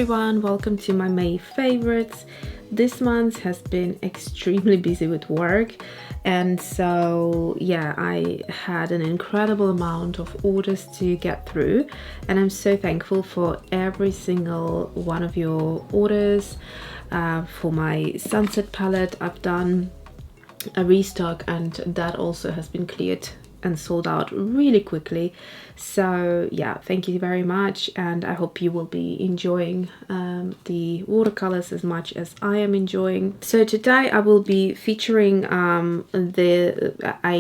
everyone, welcome to my May favorites. This month has been extremely busy with work, and so yeah, I had an incredible amount of orders to get through, and I'm so thankful for every single one of your orders. For my Sunset palette, I've done a restock, and that also has been cleared and sold out really quickly. So yeah, thank you very much, and I hope you will be enjoying the watercolors as much as I am enjoying. So today I will be featuring a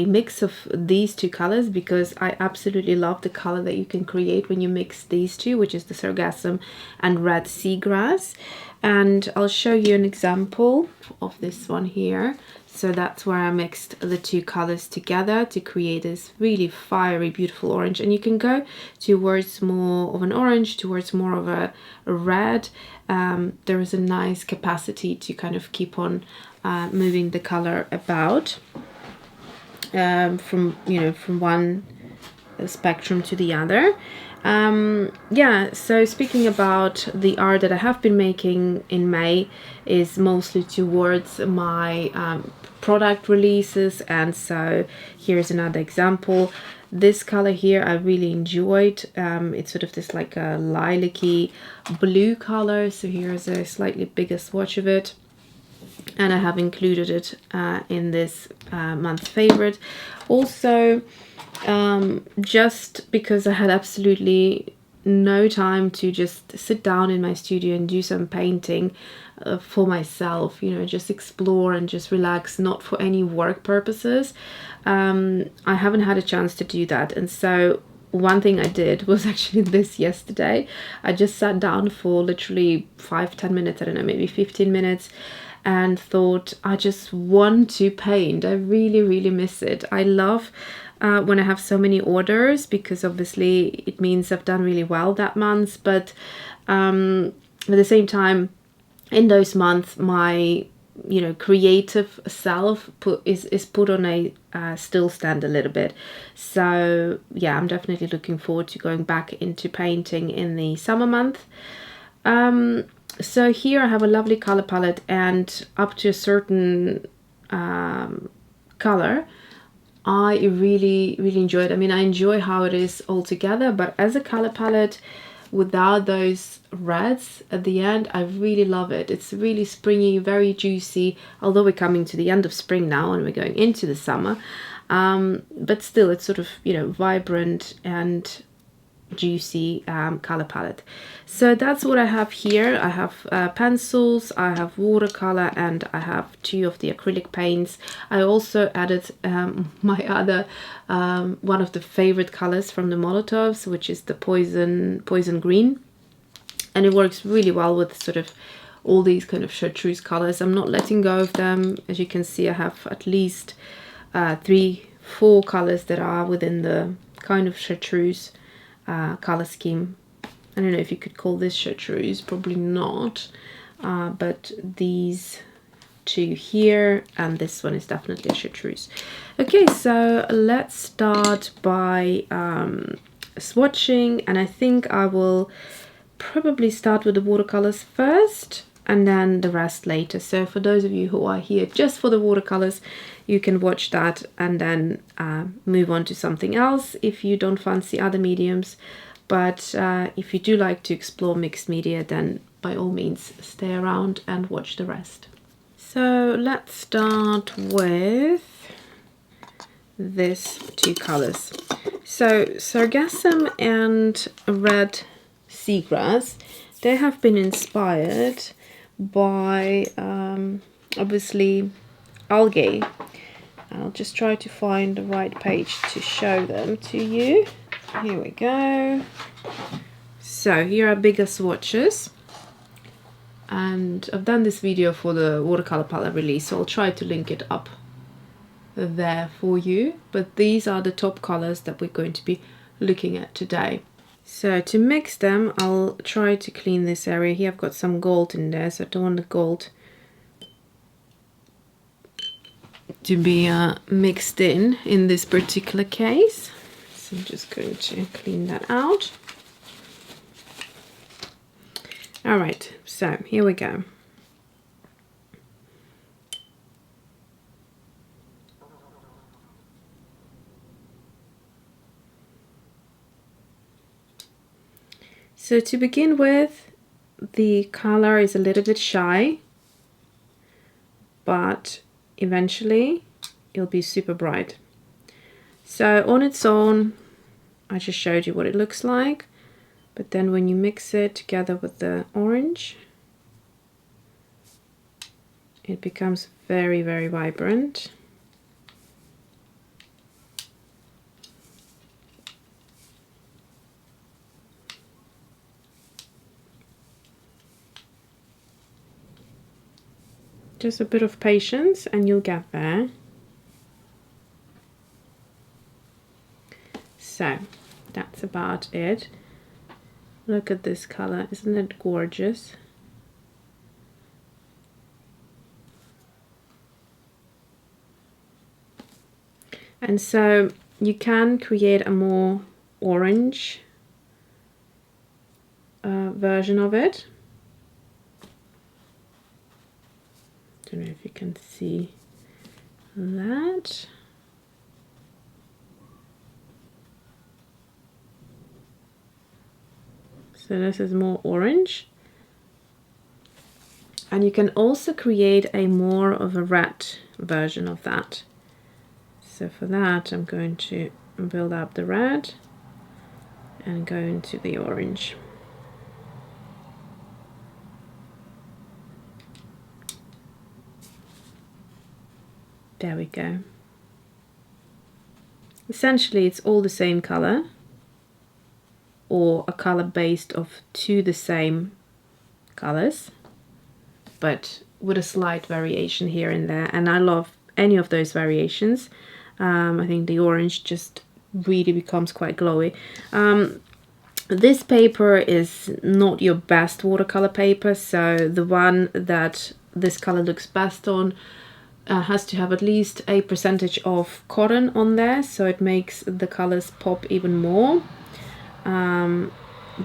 mix of these two colors, because I absolutely love the color that you can create when you mix these two, which is the sargassum and red seagrass. And I'll show you an example of this one here. So that's where I mixed the two colors together to create this really fiery, beautiful orange. And you can go towards more of an orange, towards more of a red. There is a nice capacity to kind of keep on moving the color about from one spectrum to the other. Yeah, so speaking about the art that I have been making in May is mostly towards my product releases, and so here's another example. This color here I really enjoyed. It's sort of this like a lilac-y blue color, so here's a slightly bigger swatch of it, and I have included it in this month's favorite. Also, just because I had absolutely no time to just sit down in my studio and do some painting for myself, just explore and just relax, not for any work purposes. I haven't had a chance to do that, and so one thing I did was actually this yesterday. I just sat down for literally 5-10 minutes, I don't know, maybe 15 minutes, and thought, I just want to paint. I really miss it. I love when I have so many orders, because obviously it means I've done really well that month, but at the same time, in those months, my creative self is put on a still stand a little bit. So yeah, I'm definitely looking forward to going back into painting in the summer month. So here I have a lovely color palette, and up to a certain color I really enjoy it. I mean, I enjoy how it is all together, but as a color palette without those reds at the end, I really love it. It's really springy, very juicy, although we're coming to the end of spring now and we're going into the summer, but still it's sort of vibrant and juicy color palette. So that's what I have here. I have pencils, I have watercolor, and I have 2 of the acrylic paints. I also added my other one of the favorite colors from the Molotows, which is the poison green, and it works really well with sort of all these kind of chartreuse colors. I'm not letting go of them. As you can see, I have at least 3-4 colors that are within the kind of chartreuse color scheme. I don't know if you could call this chartreuse, probably not, but these 2 here and this one is definitely a chartreuse. Okay, so let's start by swatching, and I think I will probably start with the watercolors first and then the rest later. So for those of you who are here just for the watercolors, you can watch that and then move on to something else if you don't fancy other mediums. But if you do like to explore mixed media, then by all means stay around and watch the rest. So let's start with these 2 colors. So sargassum and red seagrass, they have been inspired by obviously algae. I'll just try to find the right page to show them to you. Here we go. So here are bigger swatches, and I've done this video for the watercolor palette release, so I'll try to link it up there for you. But these are the top colors that we're going to be looking at today. So to mix them, I'll try to clean this area here. I've got some gold in there, so I don't want the gold to be mixed in this particular case. So I'm just going to clean that out. All right, so here we go. So to begin with, the color is a little bit shy, but eventually it'll be super bright. So on its own, I just showed you what it looks like, but then when you mix it together with the orange, it becomes very, very vibrant. Just a bit of patience and you'll get there. So that's about it. Look at this color, isn't it gorgeous? And so you can create a more orange version of it. Don't know if you can see that. So this is more orange. And you can also create a more of a red version of that. So for that, I'm going to build up the red and go into the orange. There we go. Essentially, it's all the same color, or a color based of two the same colors, but with a slight variation here and there. And I love any of those variations. I think the orange just really becomes quite glowy. This paper is not your best watercolor paper, so the one that this color looks best on has to have at least a percentage of cotton on there, so it makes the colors pop even more.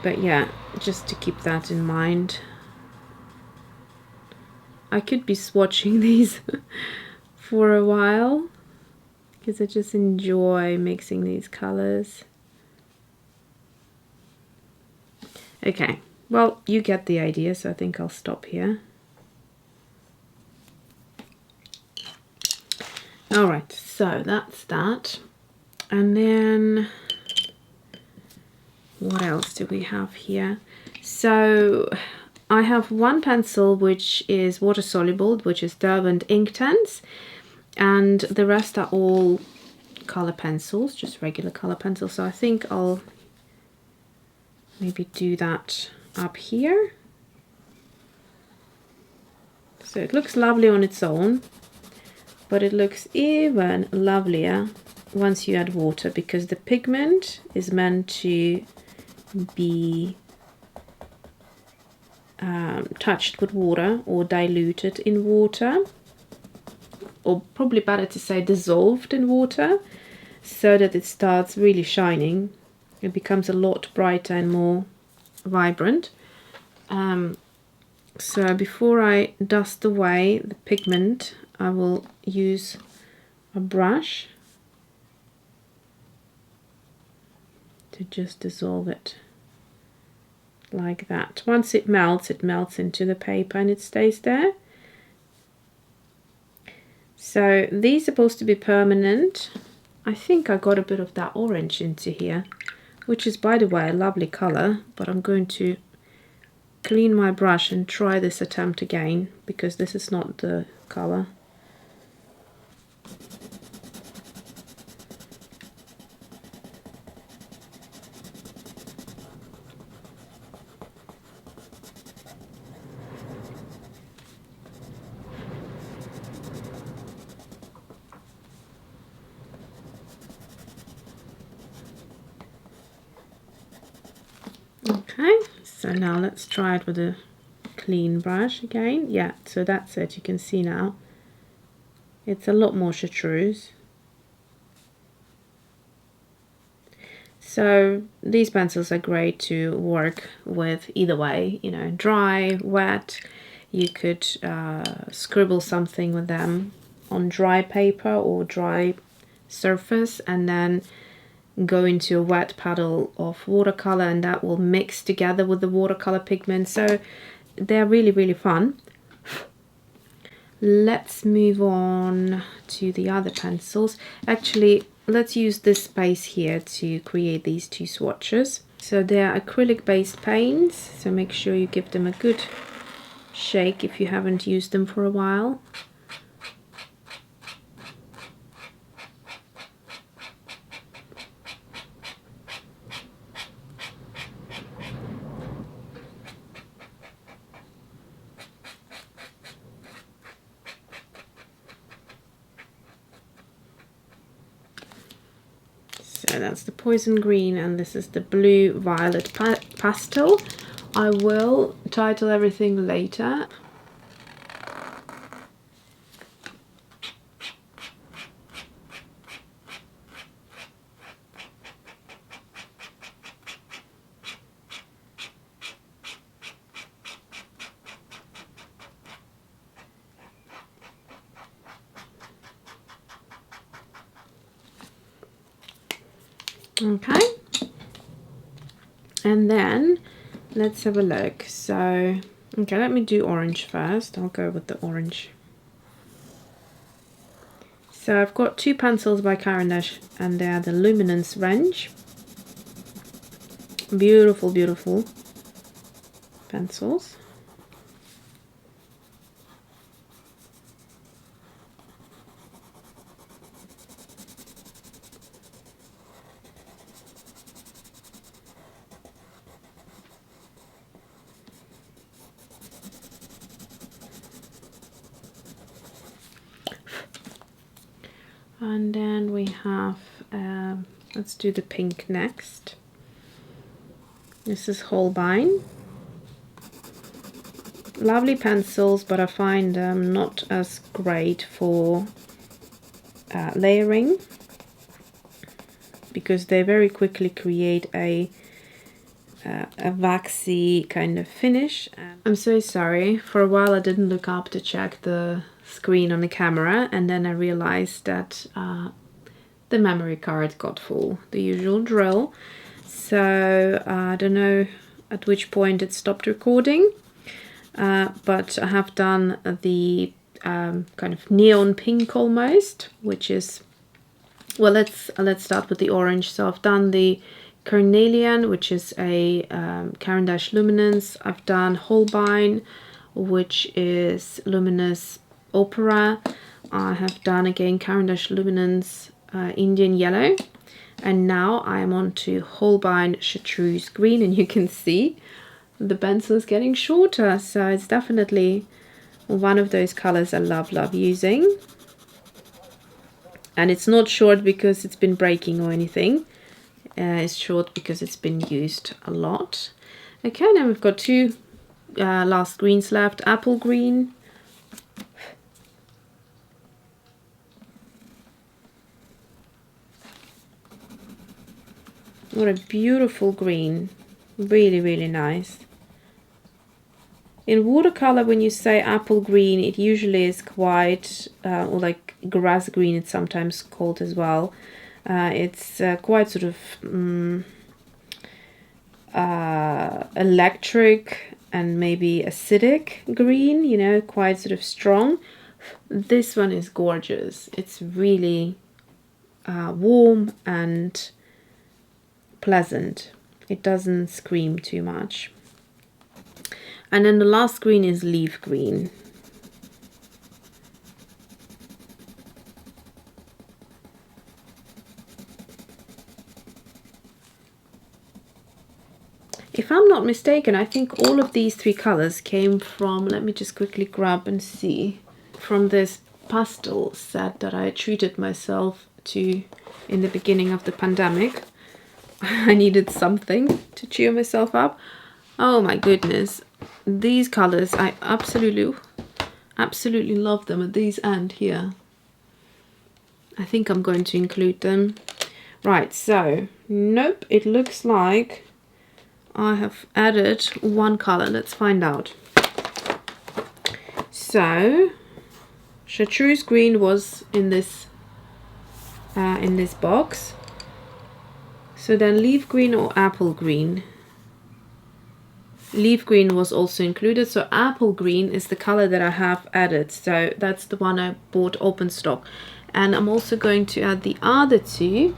But yeah, just to keep that in mind. I could be swatching these for a while because I just enjoy mixing these colors. Okay, well, you get the idea, so I think I'll stop here. All right, so that's that. And then what else do we have here? So I have one pencil which is water soluble, which is Derwent Inktense, and the rest are all color pencils, just regular color pencils. So I think I'll maybe do that up here. So it looks lovely on its own, but it looks even lovelier once you add water, because the pigment is meant to be touched with water or diluted in water, or probably better to say dissolved in water, so that it starts really shining. It becomes a lot brighter and more vibrant. So before I dust away the pigment, I will use a brush to just dissolve it like that. Once it melts into the paper and it stays there. So these are supposed to be permanent. I think I got a bit of that orange into here, which is, by the way, a lovely color, but I'm going to clean my brush and try this attempt again, because this is not the color. Okay, so now let's try it with a clean brush again. Yeah, so that's it. You can see now it's a lot more chartreuse. So these pencils are great to work with either way, you know, dry, wet. You could scribble something with them on dry paper or dry surface and then go into a wet puddle of watercolor, and that will mix together with the watercolor pigment. So they're really, really fun. Let's move on to the other pencils. Actually, let's use this space here to create these two swatches. So they're acrylic based paints, so make sure you give them a good shake if you haven't used them for a while. So that's the poison green, and this is the blue violet pastel. I will title everything later. Okay, and then let's have a look. So, okay, let me do orange first. I'll go with the orange. So I've got two pencils by Caran, and they're the Luminance range. Beautiful, beautiful pencils. And then we have, let's do the pink next. This is Holbein. Lovely pencils, but I find them not as great for layering, because they very quickly create a waxy kind of finish. I'm so sorry, for a while I didn't look up to check the screen on the camera, and then I realized that the memory card got full, the usual drill. So I don't know at which point it stopped recording, but I have done the kind of neon pink almost, which is, well, let's start with the orange. So I've done the Carnelian, which is a Caran Luminance. I've done Holbein, which is Luminous Opera. I have done again Caran Luminance Indian Yellow, and now I'm on to Holbein Chartreuse Green, and you can see the pencil is getting shorter, so it's definitely one of those colors I love using. And it's not short because it's been breaking or anything. It's short because it's been used a lot. Okay, now we've got two last greens left. Apple green. What a beautiful green. Really, really nice. In watercolor, when you say apple green, it usually is quite, or like grass green it's sometimes called as well. It's quite sort of electric and maybe acidic green, you know, quite sort of strong. This one is gorgeous. It's really warm and pleasant. It doesn't scream too much. And then the last green is leaf green. If I'm not mistaken, I think all of these three colors came from, let me just quickly grab and see, from this pastel set that I treated myself to in the beginning of the pandemic. I needed something to cheer myself up. Oh my goodness, these colors, I absolutely love them at these end here. I think I'm going to include them. Right, so nope, it looks like I have added one color. Let's find out. So chartreuse green was in this box. So then leaf green or apple green. Leaf green was also included, so apple green is the color that I have added. So that's the one I bought open stock. And I'm also going to add the other two,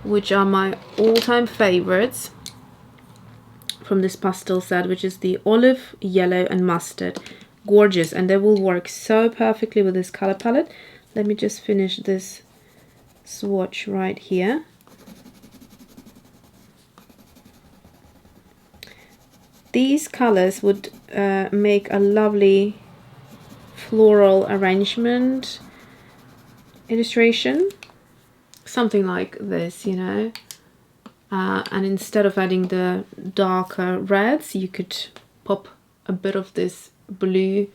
which are my all-time favorites from this pastel set, which is the olive, yellow and mustard. Gorgeous, and they will work so perfectly with this color palette. Let me just finish this swatch right here. These colors would make a lovely floral arrangement illustration, something like this, you know. And instead of adding the darker reds, you could pop a bit of this blue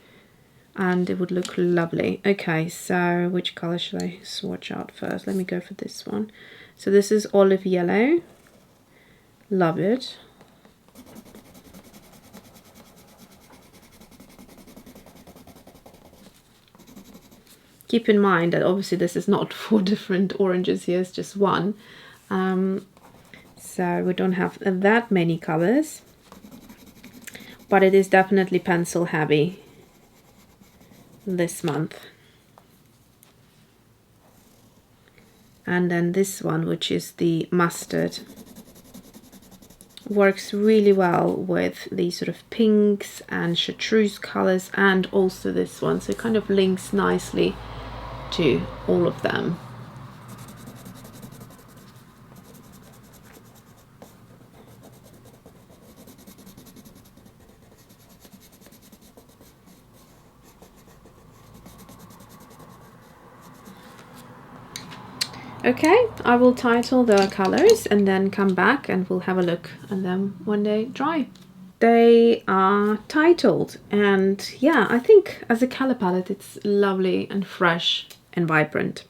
and it would look lovely. Okay, so which color should I swatch out first? Let me go for this one. So this is olive yellow. Love it. Keep in mind that obviously this is not 4 different oranges here, it's just one. So we don't have that many colors, but it is definitely pencil heavy this month. And then this one, which is the mustard, works really well with these sort of pinks and chartreuse colors, and also this one, so it kind of links nicely to all of them. Okay, I will title the colors and then come back and we'll have a look at them when they dry. They are titled, and yeah, I think as a color palette it's lovely and fresh and vibrant.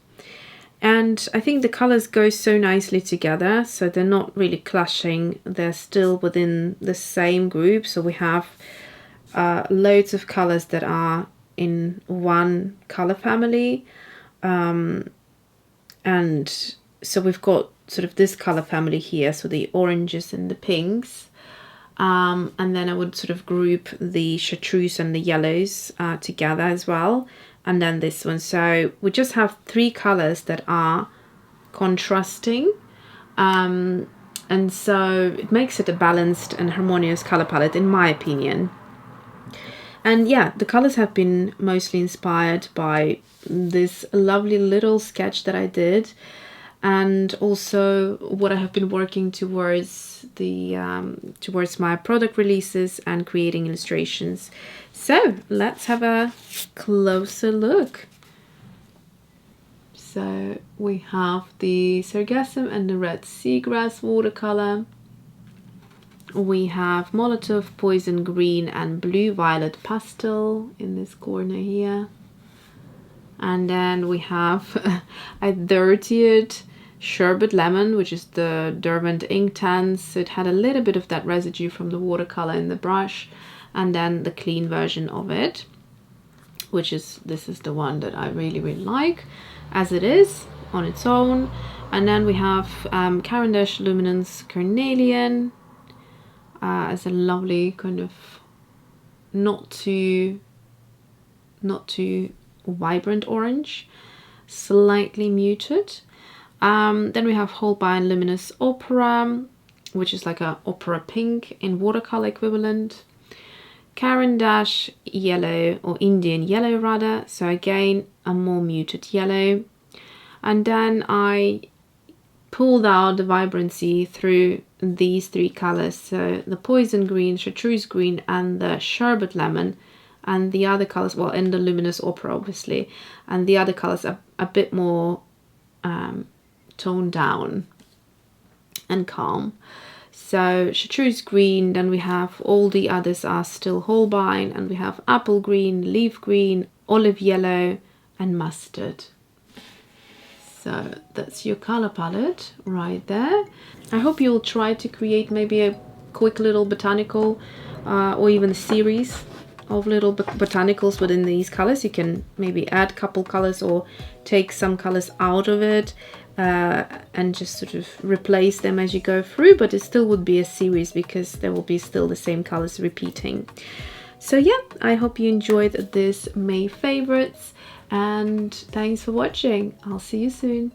And I think the colors go so nicely together, so they're not really clashing, they're still within the same group. So we have loads of colors that are in one color family. And so we've got sort of this color family here, so the oranges and the pinks. And then I would sort of group the chartreuse and the yellows together as well. And then this one. So we just have 3 colors that are contrasting. And so it makes it a balanced and harmonious color palette, in my opinion. And yeah, the colors have been mostly inspired by this lovely little sketch that I did, and also what I have been working towards towards my product releases and creating illustrations. So let's have a closer look. So we have the sargassum and the red seagrass watercolor. We have Molotow, poison green and blue violet pastel in this corner here. And then we have a dirtied sherbet lemon, which is the Derwent Inktense. So it had a little bit of that residue from the watercolor in the brush, and then the clean version of it, which is, this is the one that I really like as it is on its own. And then we have Caran Luminance Carnelian as a lovely kind of not too vibrant orange, slightly muted. Then we have Holbein Luminous Opera, which is like a opera pink in watercolor equivalent. Caran yellow, or Indian yellow rather, so again a more muted yellow. And then I pulled out the vibrancy through these 3 colors, so the poison green, chartreuse green and the sherbet lemon, and the other colors, well, in the luminous opera obviously, and the other colors are a bit more toned down and calm. So chartreuse green, then we have all the others are still Holbein, and we have apple green, leaf green, olive yellow and mustard. So that's your color palette right there. I hope you'll try to create maybe a quick little botanical or even a series of little botanicals within these colors. You can maybe add a couple colors or take some colors out of it and just sort of replace them as you go through, but it still would be a series because there will be still the same colors repeating. So yeah, I hope you enjoyed this May favorites, and thanks for watching. I'll see you soon.